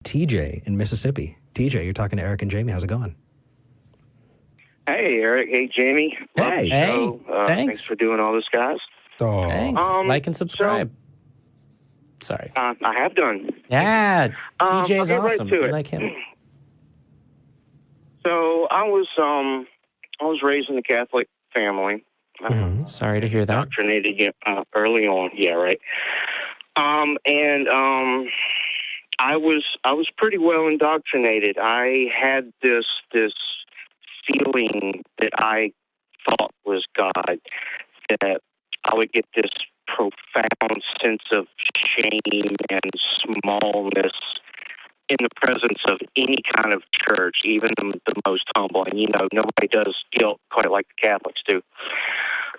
TJ in Mississippi. TJ, you're talking to Eric and Jamie. How's it going? Hey, Eric. Hey, Jamie. Hey. Hey, Thanks for doing all this, guys. Oh. Thanks. Like and subscribe. Sorry. I have done. Yeah, TJ's I'll get right awesome. to You it. like him. So I was raised in a Catholic family. Sorry to hear that. Indoctrinated early on. Yeah, right. I was pretty well indoctrinated. I had this feeling that I thought was God, that I would get this profound sense of shame and smallness in the presence of any kind of church, even the most humble. And, nobody does guilt quite like the Catholics do.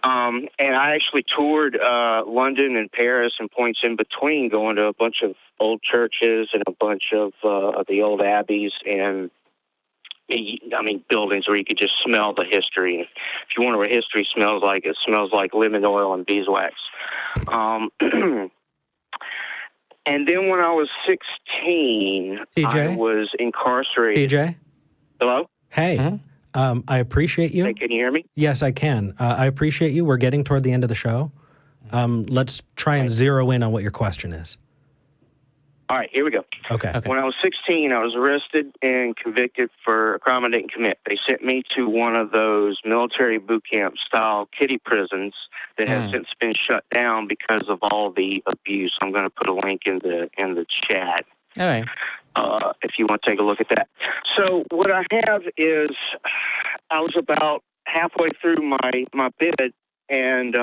And I actually toured London and Paris and points in between, going to a bunch of old churches and a bunch of the old abbeys and, buildings where you could just smell the history. If you wonder what history smells like, it smells like lemon oil and beeswax. And then when I was 16, TJ? I was incarcerated. TJ? Hello? Hey. Mm-hmm. I appreciate you. Hey, can you hear me? Yes, I can. I appreciate you. We're getting toward the end of the show. Let's try and zero in on what your question is. All right, here we go. Okay. When I was 16, I was arrested and convicted for a crime I didn't commit. They sent me to one of those military boot camp style kiddie prisons that has since been shut down because of all the abuse. I'm going to put a link in the chat. All right. If you want to take a look at that. So what I have is I was about halfway through my bid and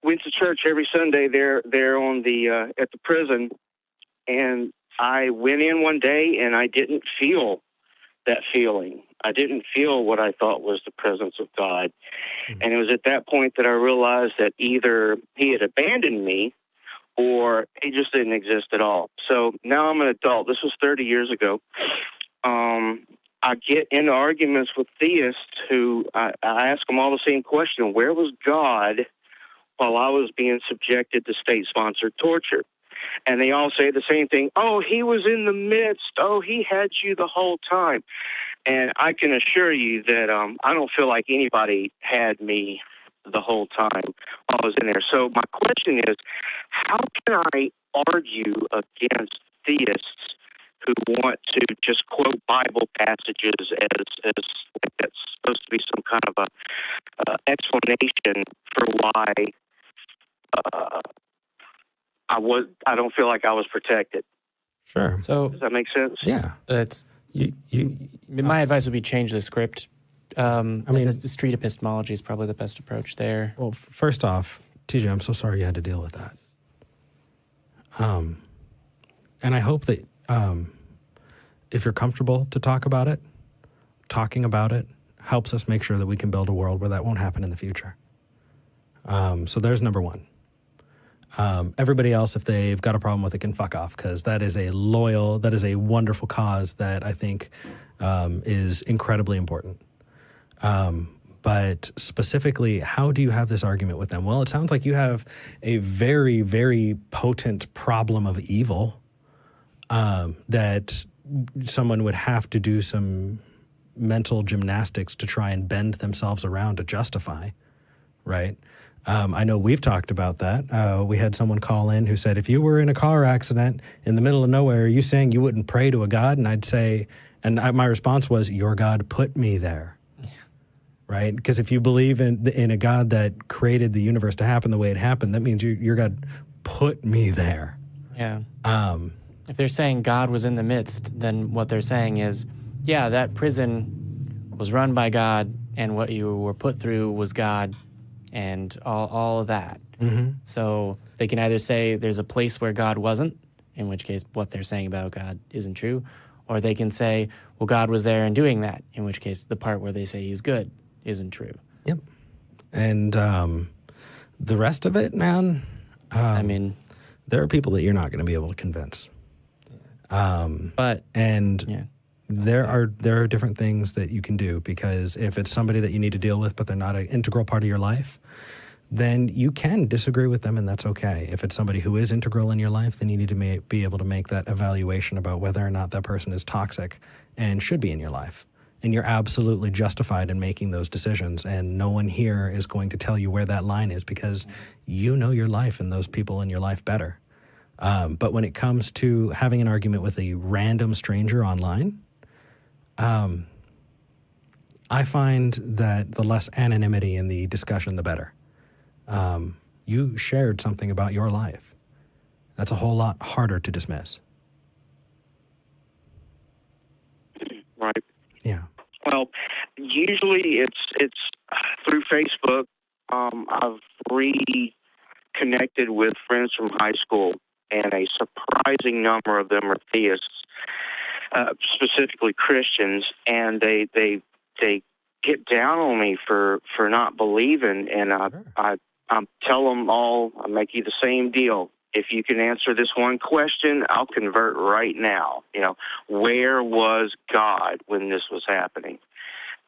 went to church every Sunday there on the at the prison, and I went in one day and I didn't feel that feeling. I didn't feel what I thought was the presence of God. And it was at that point that I realized that either he had abandoned me or he just didn't exist at all. So now I'm an adult. This was 30 years ago. I get into arguments with theists who I ask them all the same question: where was God while I was being subjected to state-sponsored torture? And they all say the same thing: oh, he was in the midst. Oh, he had you the whole time. And I can assure you that I don't feel like anybody had me the whole time while I was in there. So my question is, how can I argue against theists who want to just quote Bible passages as like that's supposed to be some kind of a explanation for why I don't feel like I was protected? Sure. So Does that make sense? Yeah. it's my advice would be change the script. The street epistemology is probably the best approach there. Well, first off, TJ, I'm so sorry you had to deal with that. And I hope that if you're comfortable to talk about it, talking about it helps us make sure that we can build a world where that won't happen in the future. So there's number one. Everybody else, if they've got a problem with it, can fuck off, because that is a wonderful cause that I think is incredibly important. But specifically, how do you have this argument with them? Well, it sounds like you have a very, very potent problem of evil that someone would have to do some mental gymnastics to try and bend themselves around to justify, right? I know we've talked about that. We had someone call in who said, if you were in a car accident in the middle of nowhere, are you saying you wouldn't pray to a God? And I'd say, my response was, your God put me there. Right? Because if you believe in a God that created the universe to happen the way it happened, that means your God put me there. Yeah. If they're saying God was in the midst, then what they're saying is, yeah, that prison was run by God, and what you were put through was God, and all of that. Mm-hmm. So they can either say there's a place where God wasn't, in which case what they're saying about God isn't true, or they can say, well, God was there and doing that, in which case the part where they say he's good isn't true. Yep. And the rest of it, man, there are people that you're not going to be able to convince. There are different things that you can do, because if it's somebody that you need to deal with but they're not an integral part of your life, then you can disagree with them, and that's okay. If it's somebody who is integral in your life, then you need to be able to make that evaluation about whether or not that person is toxic and should be in your life. And you're absolutely justified in making those decisions, and no one here is going to tell you where that line is because you know your life and those people in your life better. But when it comes to having an argument with a random stranger online, I find that the less anonymity in the discussion, the better. You shared something about your life. That's a whole lot harder to dismiss. Right. Yeah. Well, usually it's through Facebook. I've reconnected with friends from high school, and a surprising number of them are theists, specifically Christians, and they get down on me for not believing, and I tell them all, I make you the same deal. If you can answer this one question, I'll convert right now. Where was God when this was happening?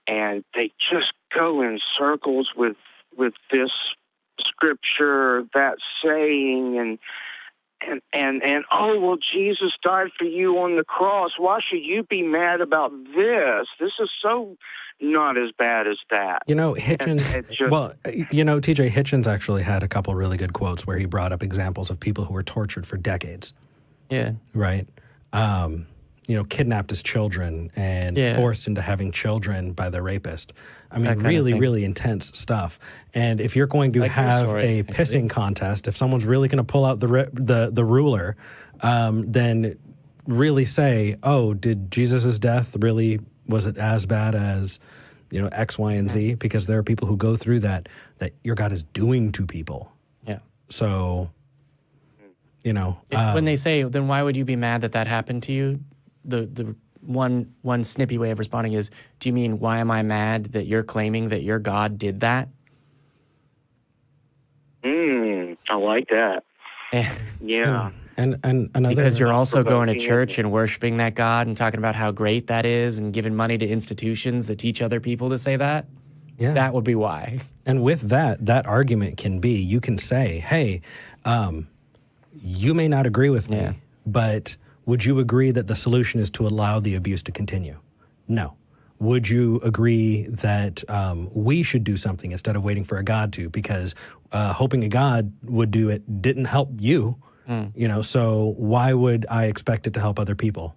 And they just go in circles with this scripture, that saying, and oh, well, Jesus died for you on the cross. Why should you be mad about this? This is so not as bad as that. Hitchens, TJ Hitchens actually had a couple really good quotes where he brought up examples of people who were tortured for decades. Yeah. Right? Kidnapped as children and forced into having children by the rapist. I mean, really intense stuff. And if you're going to have a pissing contest, if someone's really going to pull out the ruler, then really say, oh, did Jesus' death really, was it as bad as, X, Y, and Z? Because there are people who go through that your God is doing to people. Yeah. So, when they say, then why would you be mad that happened to you? The one snippy way of responding is, do you mean, why am I mad that you're claiming that your God did that? I like that. Yeah. And another, because you're also going to church and worshiping that God and talking about how great that is and giving money to institutions that teach other people to say that. Yeah. That would be why. And with that argument can be, you can say, hey, you may not agree with me, but would you agree that the solution is to allow the abuse to continue? No. Would you agree that we should do something instead of waiting for a God to? Because hoping a God would do it didn't help you, so why would I expect it to help other people,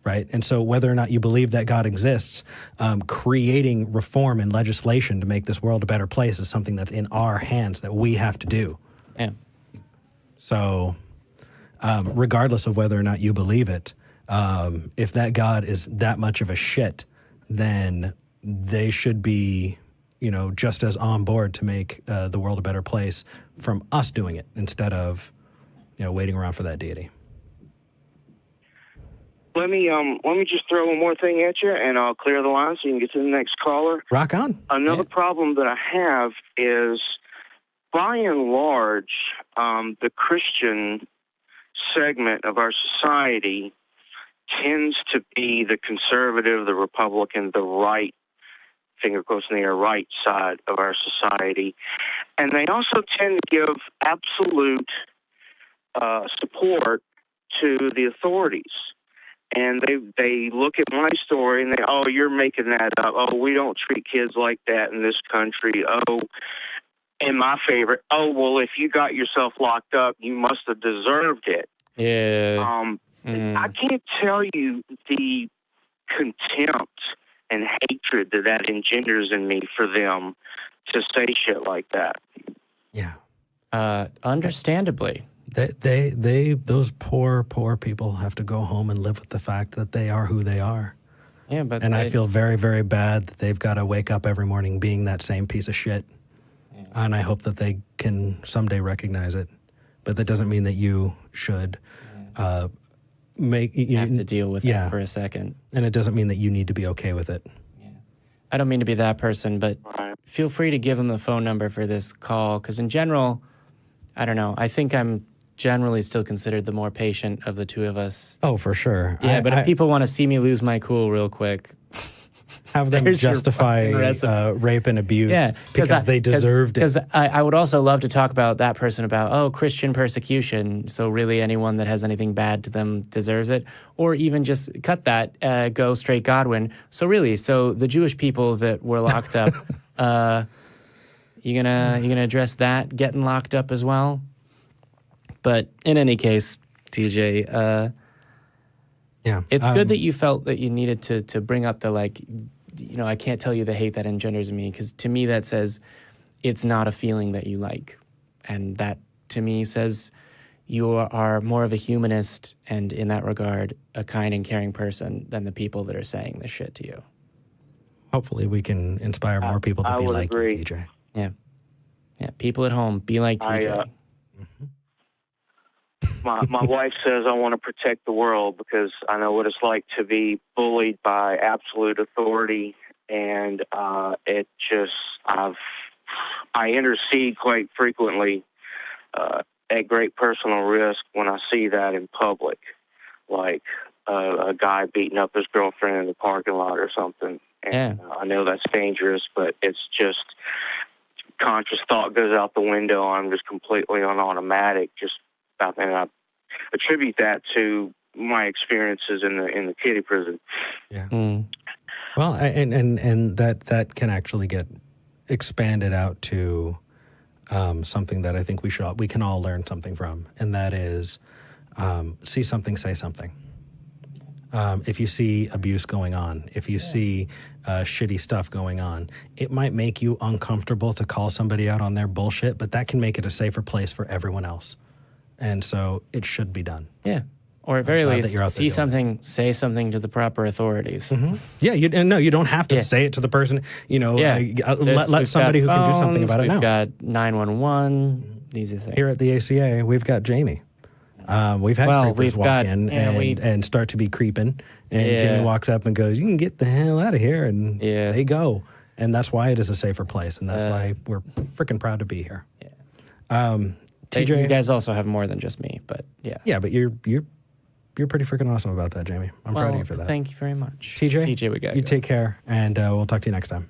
right? And so whether or not you believe that God exists, creating reform and legislation to make this world a better place is something that's in our hands that we have to do. Yeah. So regardless of whether or not you believe it, if that God is that much of a shit, then they should be, just as on board to make the world a better place from us doing it instead of, waiting around for that deity. Let me just throw one more thing at you, and I'll clear the line so you can get to the next caller. Rock on. Another problem that I have is, by and large, the Christian segment of our society tends to be the conservative, the Republican, the right, finger quotes in the air, right side of our society. And they also tend to give absolute support to the authorities. And they look at my story and they, oh, you're making that up. Oh, we don't treat kids like that in this country. Oh, and my favorite, oh, well, if you got yourself locked up, you must have deserved it. Yeah. I can't tell you the contempt and hatred that engenders in me for them to say shit like that. Yeah. Understandably. Those poor people have to go home and live with the fact that they are who they are. Yeah, but I feel very, very bad that they've got to wake up every morning being that same piece of shit. Yeah. And I hope that they can someday recognize it. But that doesn't mean that you should have to deal with it for a second. And it doesn't mean that you need to be okay with it. Yeah. I don't mean to be that person, but feel free to give them the phone number for this call, because in general, I don't know, I think I'm generally still considered the more patient of the two of us. Oh, for sure. Yeah, but if people want to see me lose my cool real quick. Have them There's your justify fucking recipe. rape and abuse because they deserved it. Because I would also love to talk about that person about, Christian persecution. So really anyone that has anything bad to them deserves it. Or even just cut that, go straight Godwin. So really, the Jewish people that were locked up, you gonna address that getting locked up as well? But in any case, TJ, it's good that you felt that you needed to bring up the, I can't tell you the hate that engenders in me, because to me that says it's not a feeling that you like. And that, to me, says you are more of a humanist and, in that regard, a kind and caring person than the people that are saying this shit to you. Hopefully we can inspire more people to be like you, TJ. Yeah. Yeah, people at home, be like TJ. My wife says I want to protect the world because I know what it's like to be bullied by absolute authority, and I intercede quite frequently at great personal risk when I see that in public, like a guy beating up his girlfriend in the parking lot or something. And I know that's dangerous, but it's just conscious thought goes out the window. I'm just completely on automatic, and I attribute that to my experiences in the kiddie prison. Yeah. Well, and that can actually get expanded out to something that I think we can all learn something from, and that is see something, say something. If you see abuse going on, if you see shitty stuff going on, it might make you uncomfortable to call somebody out on their bullshit, but that can make it a safer place for everyone else. And so it should be done. Yeah. Or at very least, see something, say something to the proper authorities. Mm-hmm. Yeah, you don't have to say it to the person. Let somebody who can do something about it know. We've got 911. These are things. Here at the ACA, we've got Jamie. We've had creepers walk in and start to be creeping. And Jamie walks up and goes, "You can get the hell out of here." And they go. And that's why it is a safer place. And that's why we're freaking proud to be here. Yeah. TJ, you guys also have more than just me, but yeah. Yeah, but you're pretty freaking awesome about that, Jamie. I'm proud of you for that. Thank you very much. TJ, we got you. Take care, and we'll talk to you next time.